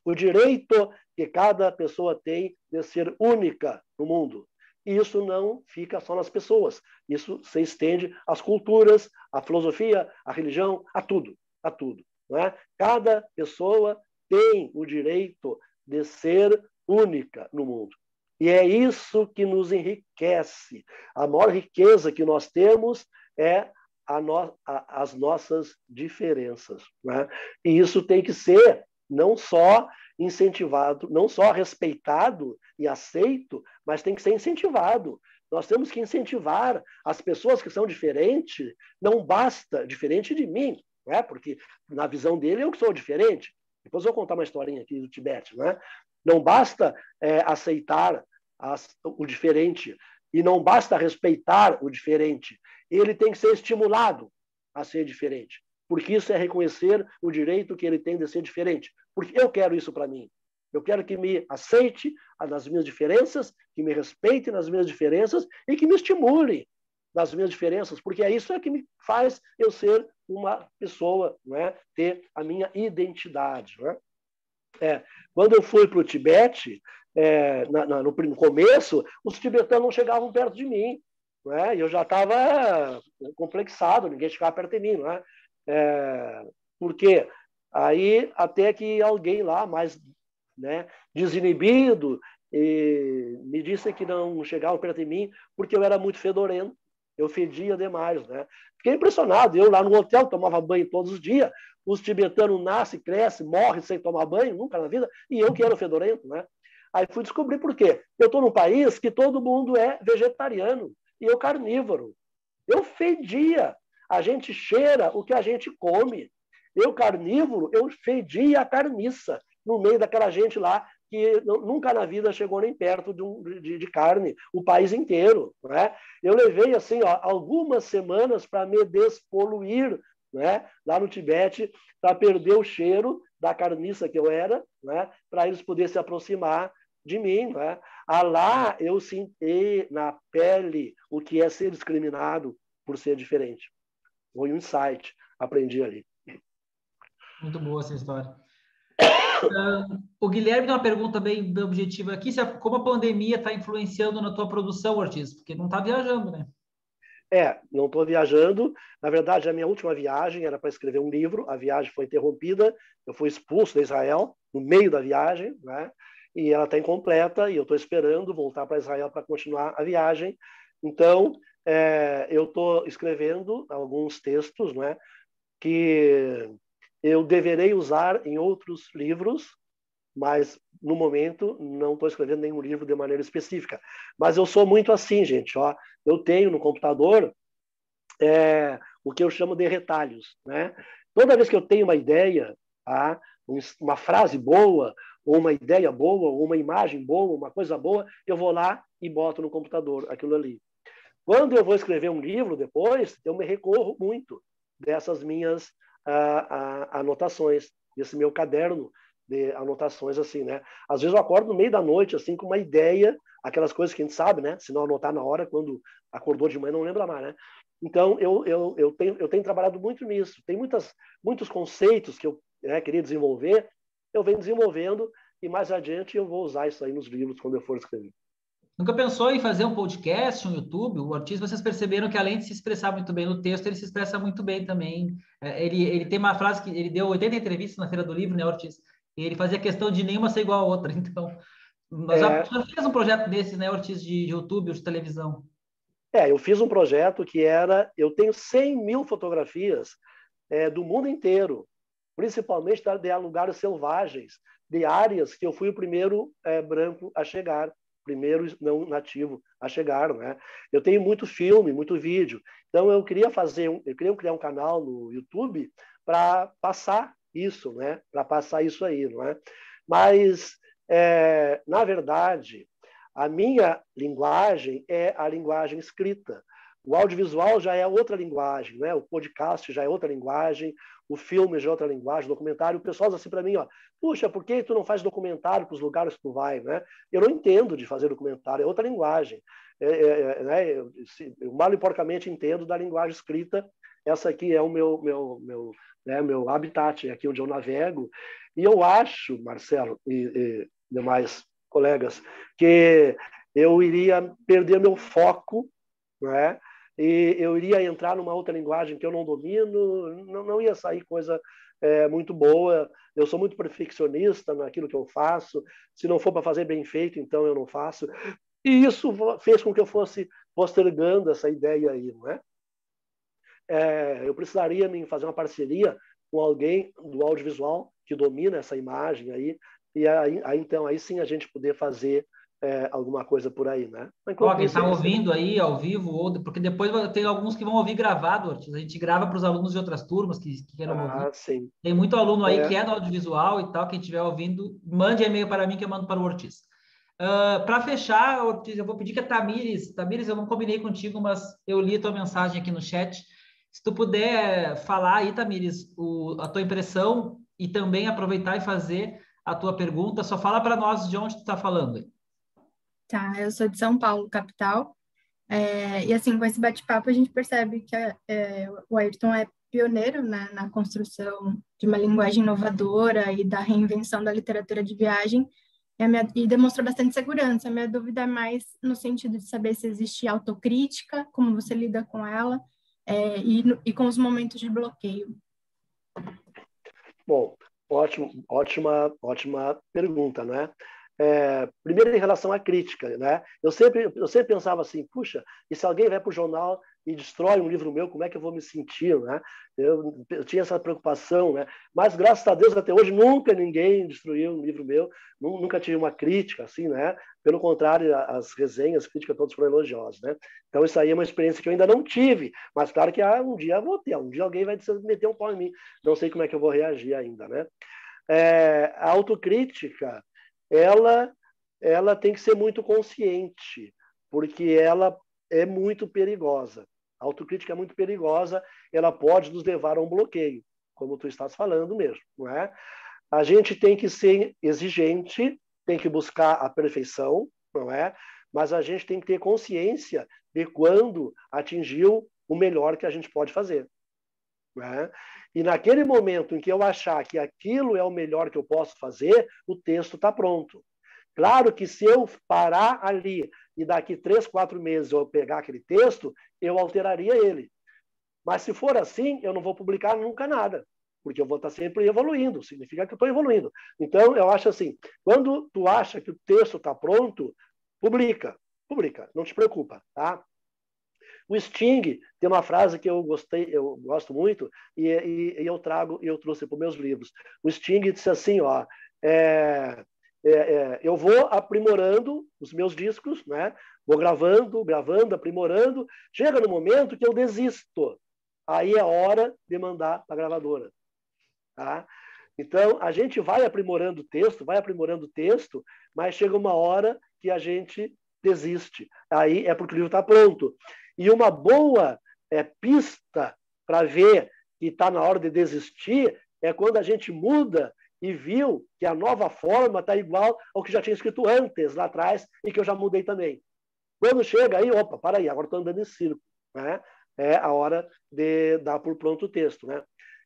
O direito que cada pessoa tem de ser única no mundo. E isso não fica só nas pessoas. Isso se estende às culturas, à filosofia, à religião, a tudo. A tudo. Não é? Cada pessoa tem o direito de ser única no mundo. E é isso que nos enriquece. A maior riqueza que nós temos é as nossas diferenças. Né? E isso tem que ser não só incentivado, não só respeitado e aceito, mas tem que ser incentivado. Nós temos que incentivar as pessoas que são diferentes, não basta diferente de mim, né? Porque na visão dele eu que sou diferente. Depois eu vou contar uma historinha aqui do Tibete. Né? Não basta aceitar o diferente e não basta respeitar o diferente. Ele tem que ser estimulado a ser diferente, porque isso é reconhecer o direito que ele tem de ser diferente. Porque eu quero isso para mim. Eu quero que me aceite nas minhas diferenças, que me respeite nas minhas diferenças e que me estimule nas minhas diferenças, porque é isso que me faz eu ser uma pessoa, não é? Ter a minha identidade. Não é? Quando eu fui para o Tibete, no começo, os tibetanos não chegavam perto de mim. Não é? E eu já estava complexado, ninguém chegava perto de mim. Não é? Por quê? Aí até que alguém lá, mais desinibido, me disse que não chegava perto de mim porque eu era muito fedorento. Eu fedia demais. Né? Fiquei impressionado. Eu lá no hotel tomava banho todos os dias. Os tibetanos nascem, crescem, morrem sem tomar banho, nunca na vida. E eu que era fedorento. Né? Aí fui descobrir por quê. Eu estou num país que todo mundo é vegetariano. E eu carnívoro. Eu fedia. A gente cheira o que a gente come. Eu carnívoro, eu fedia a carniça no meio daquela gente lá que nunca na vida chegou nem perto de carne, o país inteiro. Né? Eu levei assim, algumas semanas para me despoluir, né? Lá no Tibete, para perder o cheiro da carniça que eu era, né? Para eles poderem se aproximar de mim. Né? Lá eu senti na pele o que é ser discriminado por ser diferente. Foi um insight, aprendi ali. Muito boa essa história. O Guilherme tem uma pergunta bem objetiva aqui, como a pandemia está influenciando na tua produção, Ortiz? Porque não está viajando, né? Não estou viajando. Na verdade, a minha última viagem era para escrever um livro. A viagem foi interrompida. Eu fui expulso de Israel no meio da viagem. Né? e ela está incompleta, e eu estou esperando voltar para Israel para continuar a viagem. Então, eu estou escrevendo alguns textos, né, que eu deverei usar em outros livros, mas no momento não estou escrevendo nenhum livro de maneira específica. Mas eu sou muito assim, gente. Ó, eu tenho no computador o que eu chamo de retalhos, né? Toda vez que eu tenho uma ideia, tá? Uma frase boa, ou uma ideia boa, ou uma imagem boa, uma coisa boa, eu vou lá e boto no computador aquilo ali. Quando eu vou escrever um livro depois, eu me recorro muito dessas minhas anotações, desse meu caderno de anotações, assim, né? Às vezes eu acordo no meio da noite, assim, com uma ideia, aquelas coisas que a gente sabe, né? Se não anotar na hora, quando acordou de manhã, não lembra mais, né? Então, eu tenho trabalhado muito nisso. Tem muitos conceitos que eu queria desenvolver, eu venho desenvolvendo, e mais adiante eu vou usar isso aí nos livros, quando eu for escrever. Nunca pensou em fazer um podcast, um YouTube? O Ortiz, vocês perceberam que além de se expressar muito bem no texto, ele se expressa muito bem também. Ele tem uma frase que ele deu 80 entrevistas na Feira do Livro, né, Ortiz? E ele fazia questão de nenhuma ser igual à outra. Então, mas já fez um projeto desses, né, Ortiz, de YouTube ou de televisão? Eu fiz um projeto que eu tenho 100 mil fotografias do mundo inteiro, principalmente de lugares selvagens, de áreas que eu fui o primeiro branco a chegar, primeiro não nativo a chegar, né? Eu tenho muito filme, muito vídeo, então eu queria criar um canal no YouTube para passar isso, né? Para passar isso aí, não é? Mas na verdade a minha linguagem é a linguagem escrita. O audiovisual já é outra linguagem, né? O podcast já é outra linguagem, o filme já é outra linguagem, o documentário. O pessoal diz assim para mim, ó, puxa, por que tu não faz documentário para os lugares que tu vai, né? Eu não entendo de fazer documentário, é outra linguagem. Né? Eu mal e porcamente entendo da linguagem escrita. Essa aqui é o meu habitat, aqui onde eu navego. E eu acho, Marcelo e demais colegas, que eu iria perder meu foco, né? E eu iria entrar numa outra linguagem que eu não domino, não ia sair coisa muito boa. Eu sou muito perfeccionista naquilo que eu faço. Se não for para fazer bem feito, então eu não faço. E isso fez com que eu fosse postergando essa ideia aí, não é? Eu precisaria fazer uma parceria com alguém do audiovisual que domina essa imagem aí, e então aí sim a gente poder fazer alguma coisa por aí, né? Ó, quem está ouvindo aí ao vivo, porque depois tem alguns que vão ouvir gravado, Ortiz. A gente grava para os alunos de outras turmas que queiram ouvir. Sim. Tem muito aluno aí que é do audiovisual e tal, quem estiver ouvindo, mande e-mail para mim que eu mando para o Ortiz. Para fechar, Ortiz, eu vou pedir que a Tamires, eu não combinei contigo, mas eu li a tua mensagem aqui no chat. Se tu puder falar aí, Tamires, a tua impressão e também aproveitar e fazer a tua pergunta, só fala para nós de onde tu está falando. Tá, eu sou de São Paulo, capital, e assim, com esse bate-papo a gente percebe que o Ayrton é pioneiro, né, na construção de uma linguagem inovadora e da reinvenção da literatura de viagem, e demonstra bastante segurança. A minha dúvida é mais no sentido de saber se existe autocrítica, como você lida com ela, e com os momentos de bloqueio. Bom, ótima pergunta, né? Primeiro, em relação à crítica, né? Eu sempre pensava assim, puxa, e se alguém vai para o jornal e destrói um livro meu, como é que eu vou me sentir, né? Eu tinha essa preocupação, né? Mas, graças a Deus, até hoje, nunca ninguém destruiu um livro meu, nunca tive uma crítica, assim, né? Pelo contrário, as resenhas, as críticas, todas foram elogiosas, né? Então, isso aí é uma experiência que eu ainda não tive, mas claro que um dia eu vou ter, um dia alguém vai meter um pau em mim, não sei como é que eu vou reagir ainda, né? A autocrítica, ela tem que ser muito consciente, porque ela é muito perigosa. A autocrítica é muito perigosa, ela pode nos levar a um bloqueio, como tu estás falando mesmo, não é? A gente tem que ser exigente, tem que buscar a perfeição, não é? Mas a gente tem que ter consciência de quando atingiu o melhor que a gente pode fazer. Né? E naquele momento em que eu achar que aquilo é o melhor que eu posso fazer, o texto está pronto. Claro que se eu parar ali e daqui 3, 4 meses eu pegar aquele texto, eu alteraria ele. Mas se for assim, eu não vou publicar nunca nada. porque eu vou estar sempre evoluindo, significa que eu estou evoluindo. Então, eu acho assim, quando tu acha que o texto está pronto, publica, não te preocupa, tá? O Sting tem uma frase que eu gosto muito, eu trouxe para os meus livros. O Sting disse assim, ó, eu vou aprimorando os meus discos, né? Vou gravando, aprimorando. Chega no momento que eu desisto. Aí é hora de mandar para a gravadora. Tá? Então, a gente vai aprimorando o texto, mas chega uma hora que a gente desiste. Aí é porque o livro está pronto. E uma boa pista para ver que está na hora de desistir é quando a gente muda e viu que a nova forma está igual ao que já tinha escrito antes, lá atrás, e que eu já mudei também. Quando chega aí, opa, para aí, agora estou andando em círculo. Né? É a hora de dar por pronto o texto. Né?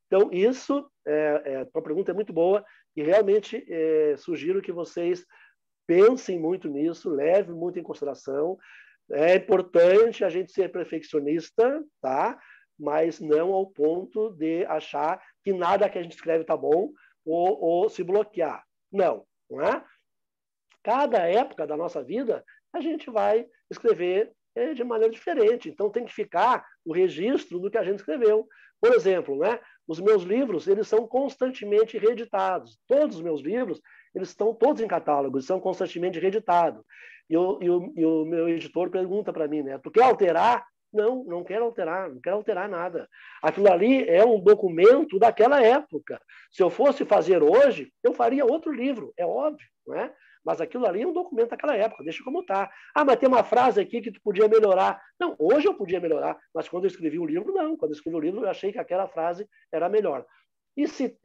Então, isso, a pergunta é muito boa e realmente sugiro que vocês pensem muito nisso, levem muito em consideração. É importante a gente ser perfeccionista, tá? Mas não ao ponto de achar que nada que a gente escreve está bom ou se bloquear. Não é? Cada época da nossa vida, a gente vai escrever de maneira diferente. Então, tem que ficar o registro do que a gente escreveu. Por exemplo, né? Os meus livros, eles são constantemente reeditados. Todos os meus livros, eles estão todos em catálogos, são constantemente reeditados. E o meu editor pergunta para mim, né? Tu quer alterar? Não, não quero alterar nada. Aquilo ali é um documento daquela época. Se eu fosse fazer hoje, eu faria outro livro, é óbvio, não é? Mas aquilo ali é um documento daquela época, deixa como está. Ah, mas tem uma frase aqui que tu podia melhorar. Não, hoje eu podia melhorar, mas quando eu escrevi o livro, não. Quando eu escrevi o livro, eu achei que aquela frase era melhor. E se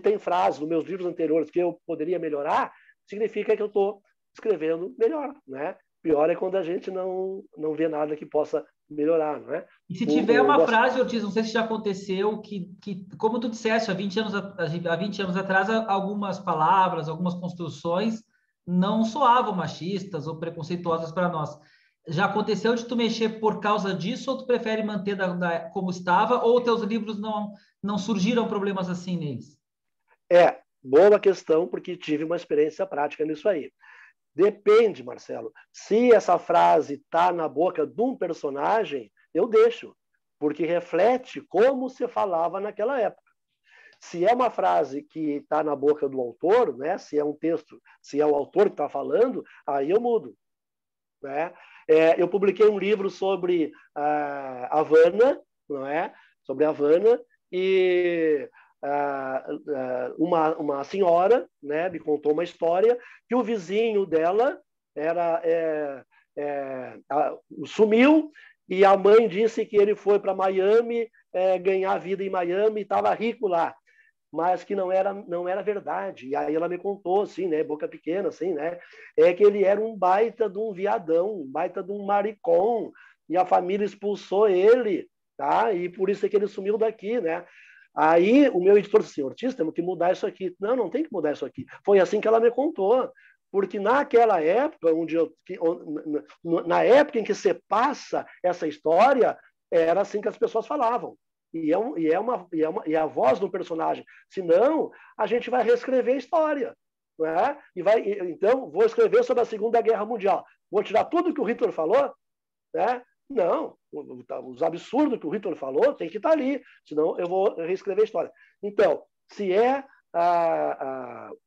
tem frases nos meus livros anteriores que eu poderia melhorar, significa que eu estou escrevendo melhor, né? Pior é quando a gente não vê nada que possa melhorar, não é? E se tiver uma frase, Ortiz, não sei se já aconteceu, que como tu disseste, há 20 anos atrás, algumas palavras, algumas construções não soavam machistas ou preconceituosas para nós. Já aconteceu de tu mexer por causa disso, ou tu prefere manter como estava, ou teus livros não surgiram problemas assim neles? Boa questão, porque tive uma experiência prática nisso aí. Depende, Marcelo. Se essa frase está na boca de um personagem, eu deixo, porque reflete como se falava naquela época. Se é uma frase que está na boca do autor, né? Se é um texto, se é o autor que está falando, aí eu mudo. Né? Eu publiquei um livro sobre Havana, não é? Sobre Havana, e uma senhora, né, me contou uma história que o vizinho dela sumiu e a mãe disse que ele foi para Miami ganhar vida em Miami e estava rico lá, mas que não era verdade. E aí ela me contou, assim, né, boca pequena, assim, né, que ele era um baita de um viadão, um baita de um maricom, e a família expulsou ele, tá? E por isso é que ele sumiu daqui, né? Aí o meu editor disse, Ortiz, temos que mudar isso aqui. Não tem que mudar isso aqui. Foi assim que ela me contou. Porque naquela época, na época em que você passa essa história, era assim que as pessoas falavam. E é a voz do personagem. Senão, a gente vai reescrever a história. Né? Então, vou escrever sobre a Segunda Guerra Mundial. Vou tirar tudo que o Hitler falou, né? Não, os absurdos que o Hitler falou tem que estar ali, senão eu vou reescrever a história. Então, se é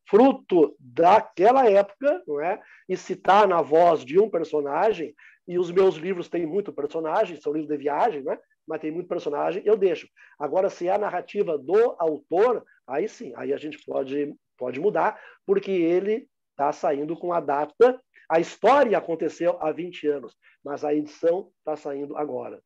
fruto daquela época, não é? E se está na voz de um personagem, e os meus livros têm muito personagem, são livros de viagem, né? Mas tem muito personagem, eu deixo. Agora, se é a narrativa do autor, aí sim, aí a gente pode mudar, porque ele está saindo com a data. A história aconteceu há 20 anos, mas a edição está saindo agora.